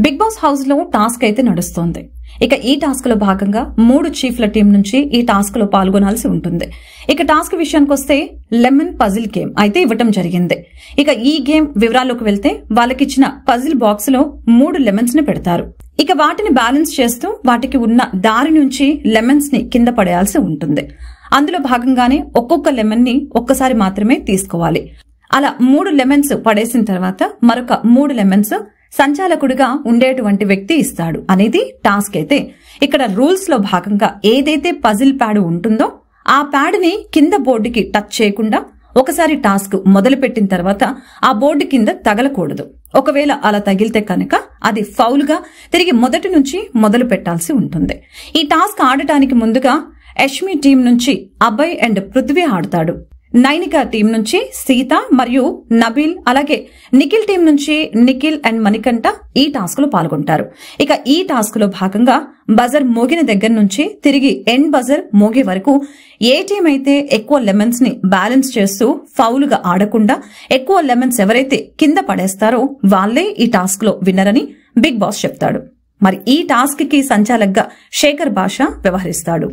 Big boss house లో task అయితే నడుస్తోంది. ఇక ఈ టాస్క్ లో భాగంగా 3 చీఫ్ల టీం నుంచి ఈ టాస్క్ లో పాల్గొనాల్సి ఉంటుంది. ఇక టాస్క్ విషయానికి వస్తే లెమన్ పజిల్ గేమ్ అయితే ఇవ్వటం జరిగింది. ఇక ఈ గేమ్ వివరాల్లోకి వెళ్తే వాళ్ళకిచ్చిన పజిల్ బాక్స్ లో 3 లెమన్స్ ని పెడతారు. ఇక వాటిని బ్యాలెన్స్ చేస్తూ వాటికి ఉన్న దారి నుంచి లెమన్స్ ని కింద పడేయాల్సి ఉంటుంది. అందులో భాగంగానే ఒక్కొక్క లెమన్ ని ఒక్కసారి మాత్రమే తీసుకోవాలి. అలా 3 లెమన్స్ పడేసిన తర్వాత మరొక 3 లెమన్స్ సంచాలకుడిగా ఉండేటువంటి వ్యక్తి ఇస్తాడు అనేది టాస్క్. అయితే ఇక్కడ రూల్స్ లో భాగంగా ఏదైతే పజిల్ ప్యాడ్ ఉంటుందో ఆ ప్యాడ్ ని కింద బోర్డుకి టచ్ చేయకుండా ఒకసారి టాస్క్ మొదలు పెట్టిన తర్వాత ఆ బోర్డు కింద తగలకూడదు. ఒకవేళ అలా తగిలితే కనుక అది ఫౌల్ గా తిరిగి మొదటి నుంచి మొదలు పెట్టాల్సి ఉంటుంది. ఈ టాస్క్ ఆడటానికి ముందుగా యష్మి టీం నుంచి అభయ్ అండ్ పృథ్వీ ఆడతాడు. నైనిక టీం నుంచి సీత మరియు నబీల్, అలాగే నిఖిల్ టీం నుంచి నిఖిల్ అండ్ మణికంఠ ఈ టాస్క్ లో పాల్గొంటారు. ఇక ఈ టాస్క్ లో భాగంగా బజర్ మోగిన దగ్గర నుంచి తిరిగి ఎండ్ బజర్ మోగే వరకు ఏ టీం అయితే ఎక్కువ లెమన్స్ ని బ్యాలెన్స్ చేస్తూ ఫౌల్ గా ఆడకుండా ఎక్కువ లెమన్స్ ఎవరైతే కింద పడేస్తారో వాళ్లే ఈ టాస్క్ లో విన్నర్ అని బిగ్ బాస్ చెప్తాడు. మరి ఈ టాస్క్ కి సంచాలకుగా శేఖర్ భాష వ్యవహరిస్తాడు.